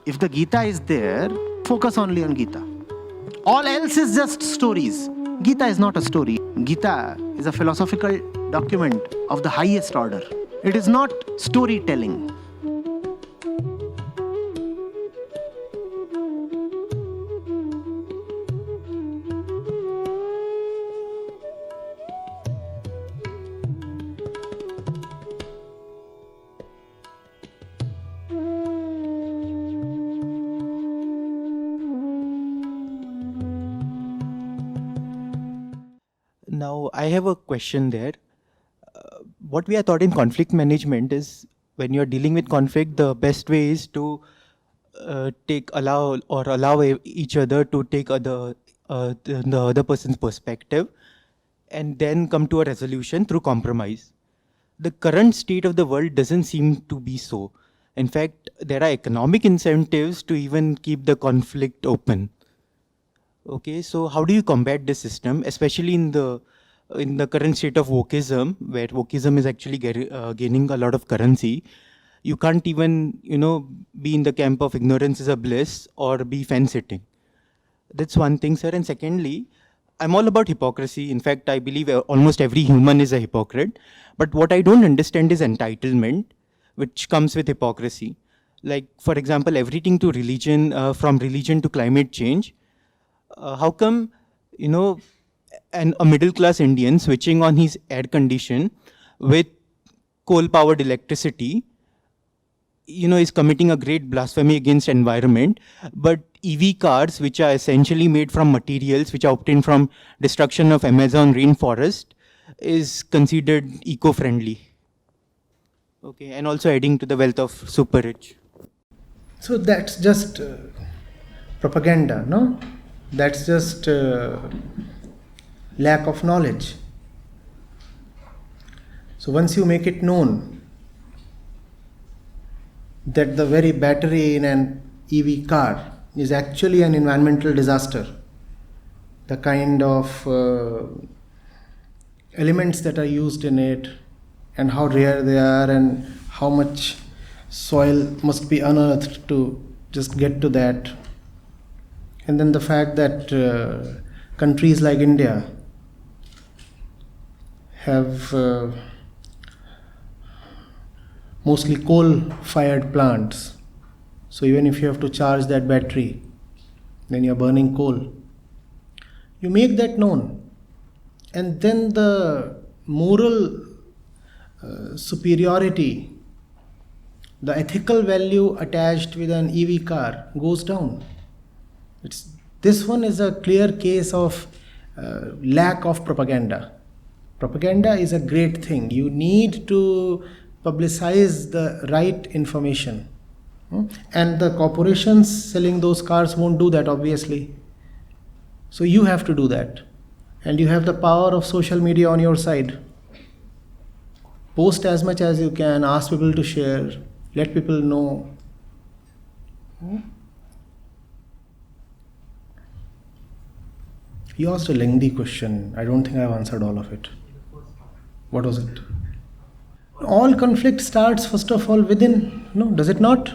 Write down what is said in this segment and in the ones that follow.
If the Gita is there, focus only on Gita. All else is just stories. Gita is not a story. Gita is a philosophical document of the highest order. It is not storytelling. Now, I have a question there. What we are taught in conflict management is when you're dealing with conflict, the best way is to allow each other to take the other person's perspective and then come to a resolution through compromise. The current state of the world doesn't seem to be so. In fact, there are economic incentives to even keep the conflict open. Okay, so how do you combat this system, especially in the current state of wokeism, where wokeism is actually gaining a lot of currency? You can't even, be in the camp of ignorance is a bliss or be fence sitting. That's one thing, sir. And secondly, I'm all about hypocrisy. In fact, I believe almost every human is a hypocrite. But what I don't understand is entitlement, which comes with hypocrisy. Like, for example, everything to religion, from religion to climate change. How come, a middle-class Indian switching on his air condition with coal-powered electricity, is committing a great blasphemy against environment, but EV cars, which are essentially made from materials which are obtained from destruction of Amazon rainforest, is considered eco-friendly. Okay, and also adding to the wealth of super rich. So that's just propaganda, no? That's just lack of knowledge. So once you make it known that the very battery in an EV car is actually an environmental disaster, the kind of elements that are used in it and how rare they are and how much soil must be unearthed to just get to that. And then the fact that countries like India have mostly coal-fired plants. So even if you have to charge that battery, then you're burning coal. You make that known. And then the moral superiority, the ethical value attached with an EV car goes down. This one is a clear case of lack of propaganda. Propaganda is a great thing. You need to publicize the right information. And the corporations selling those cars won't do that, obviously. So you have to do that. And you have the power of social media on your side. Post as much as you can, ask people to share, let people know. You asked a lengthy question. I don't think I've answered all of it. What was it? All conflict starts first of all within. No, does it not?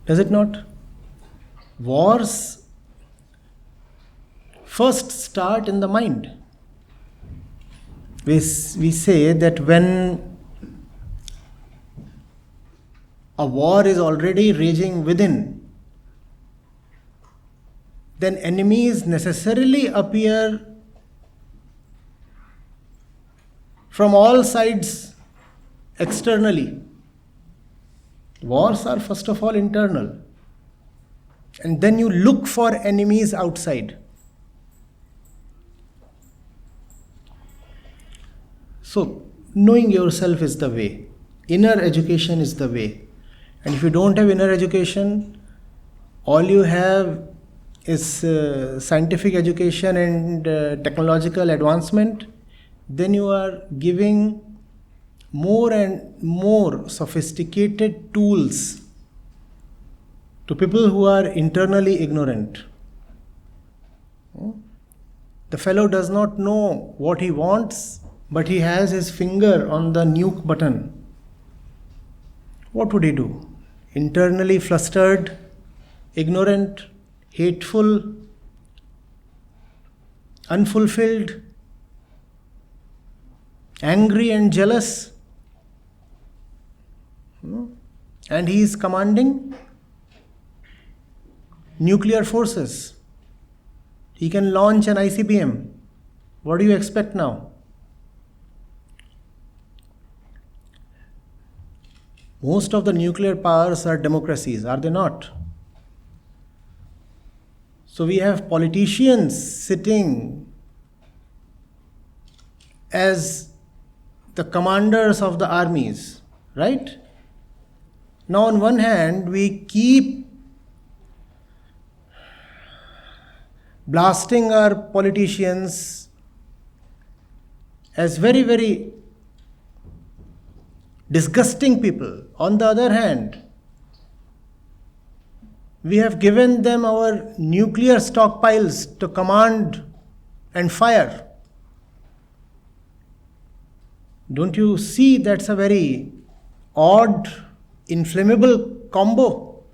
Does it not? Wars first start in the mind. We say that when a war is already raging within, then enemies necessarily appear from all sides externally. Wars are first of all internal. And then you look for enemies outside. So, knowing yourself is the way. Inner education is the way. And if you don't have inner education, all you have is scientific education and technological advancement, then you are giving more and more sophisticated tools to people who are internally ignorant. The fellow does not know what he wants, but he has his finger on the nuke button. What would he do? internally flustered, ignorant, hateful, unfulfilled, angry and jealous. And he is commanding nuclear forces. He can launch an ICBM. What do you expect now? Most of the nuclear powers are democracies, are they not? So we have politicians sitting as the commanders of the armies, right? Now, on one hand, we keep blasting our politicians as very, very disgusting people. On the other hand, we have given them our nuclear stockpiles to command and fire. Don't you see that's a very odd, inflammable combo?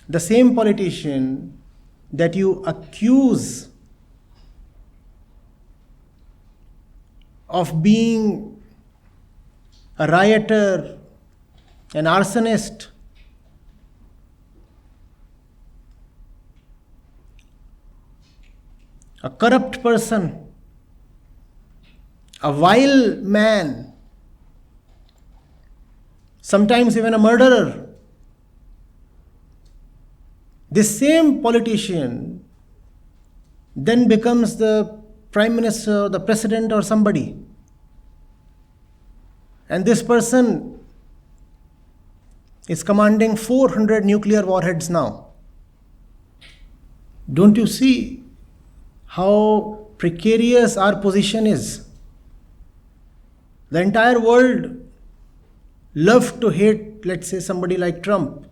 The same politician that you accuse of being a rioter, an arsonist, a corrupt person, a vile man, sometimes even a murderer. This same politician then becomes the prime minister, the president, or somebody. And this person is commanding 400 nuclear warheads now. Don't you see how precarious our position is? The entire world loves to hate, let's say, somebody like Trump.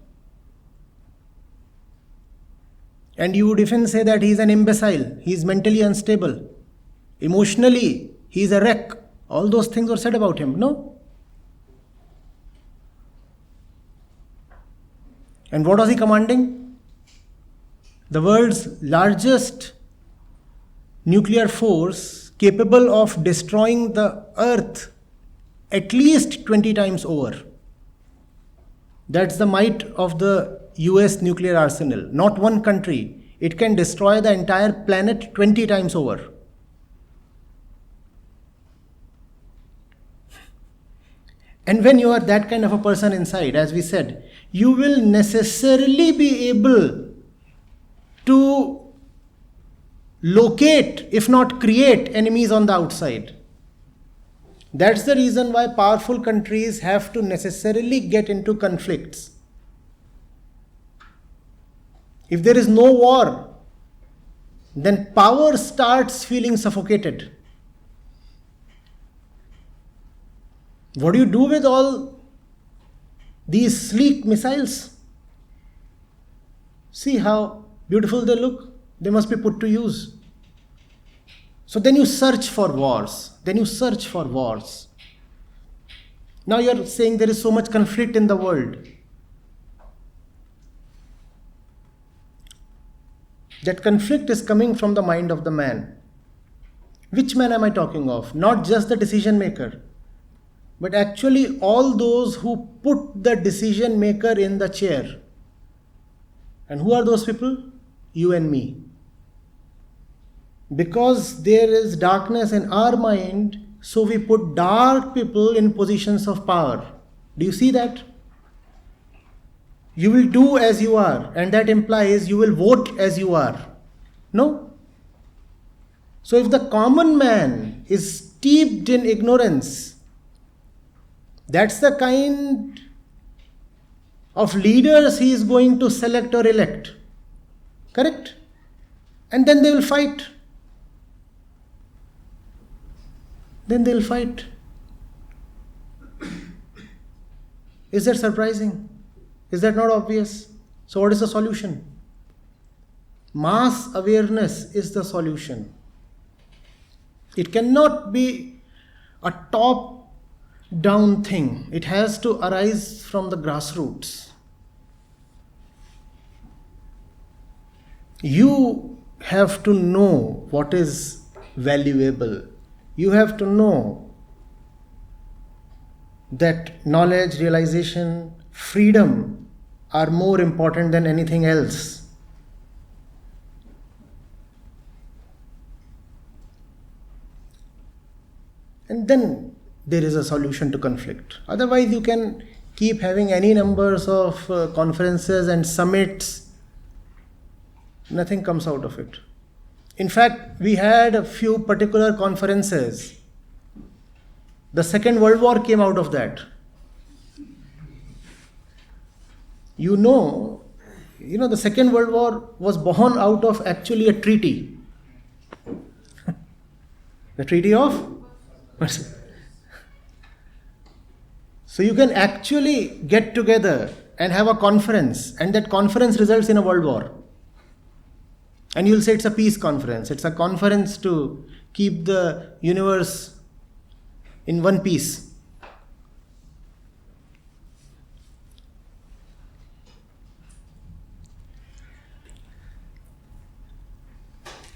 And you would even say that he's an imbecile, he's mentally unstable, emotionally, he's a wreck. All those things were said about him, no? And what was he commanding? The world's largest nuclear force capable of destroying the earth at least 20 times over. That's the might of the US nuclear arsenal. Not one country. It can destroy the entire planet 20 times over. And when you are that kind of a person inside, as we said, you will necessarily be able to locate, if not create, enemies on the outside. That's the reason why powerful countries have to necessarily get into conflicts. If there is no war, then power starts feeling suffocated. What do you do with all these sleek missiles? See how beautiful they look? They must be put to use. So then you search for wars. Now you're saying there is so much conflict in the world. That conflict is coming from the mind of the man. Which man am I talking of? Not just the decision maker, but actually all those who put the decision maker in the chair. And who are those people? You and me. Because there is darkness in our mind, so we put dark people in positions of power. Do you see that? You will do as you are, and that implies you will vote as you are. No? So if the common man is steeped in ignorance, that's the kind of leaders he is going to select or elect. Correct? And then they will fight. Is that surprising? Is that not obvious? So what is the solution? Mass awareness is the solution. It cannot be a top down thing. It has to arise from the grassroots. You have to know what is valuable. You have to know that knowledge, realization, freedom are more important than anything else. And then there is a solution to conflict. Otherwise, you can keep having any numbers of conferences and summits. Nothing comes out of it. In fact, we had a few particular conferences. The Second World War came out of that. You know, the Second World War was born out of actually a treaty. The Treaty of... So you can actually get together and have a conference, and that conference results in a world war. And you'll say it's a peace conference. It's a conference to keep the universe in one piece.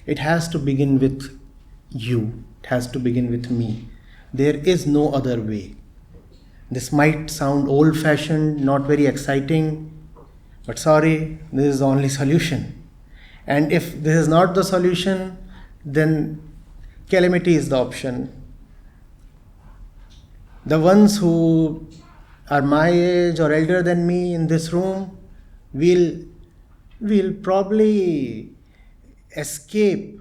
It has to begin with you. It has to begin with me. There is no other way. This might sound old-fashioned, not very exciting, but sorry, this is the only solution. And if this is not the solution, then calamity is the option. The ones who are my age or elder than me in this room will probably escape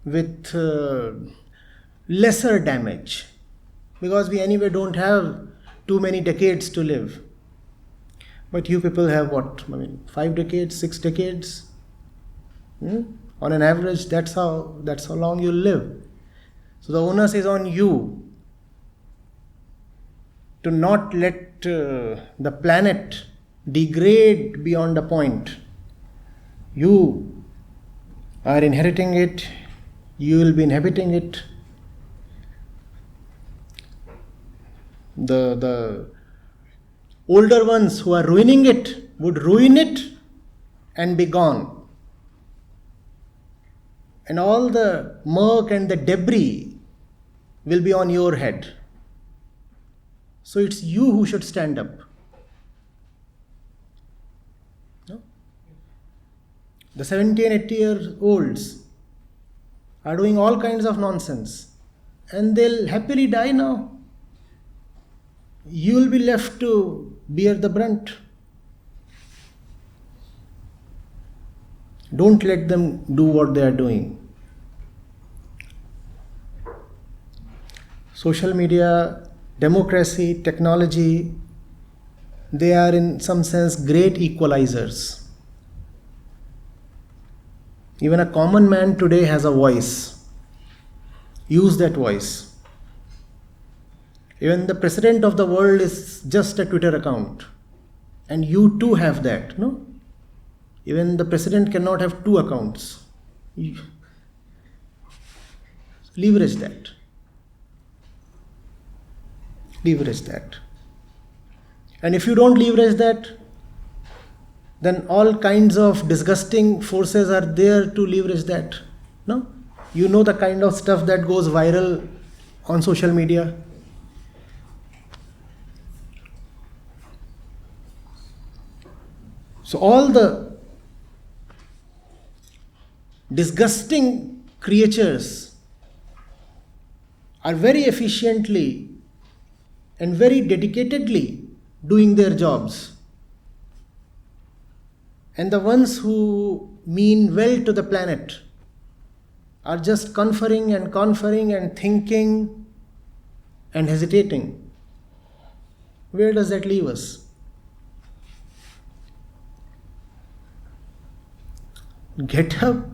with lesser damage, because we anyway don't have too many decades to live. But you people have 5 decades, 6 decades? On an average, that's how long you'll live. So the onus is on you to not let the planet degrade beyond a point. You are inheriting it, you will be inhabiting it. The older ones who are ruining it would ruin it and be gone. And all the murk and the debris will be on your head. So it's you who should stand up. No? The 70 and 80-year-olds are doing all kinds of nonsense, and they'll happily die now. You will be left to bear the brunt. Don't let them do what they are doing. Social media, democracy, technology, they are in some sense great equalizers. Even a common man today has a voice. Use that voice. Even the president of the world is just a Twitter account. And you too have that, no? Even the president cannot have 2 accounts. Leverage that. Leverage that. And if you don't leverage that, then all kinds of disgusting forces are there to leverage that. No? You know the kind of stuff that goes viral on social media. So all the disgusting creatures are very efficiently and very dedicatedly doing their jobs. And the ones who mean well to the planet are just conferring and thinking and hesitating. Where does that leave us? Get up,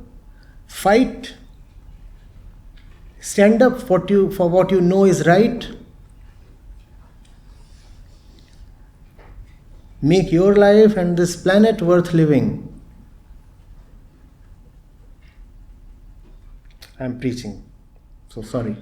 fight, stand up for what you know is right. Make your life and this planet worth living. I'm preaching, so sorry.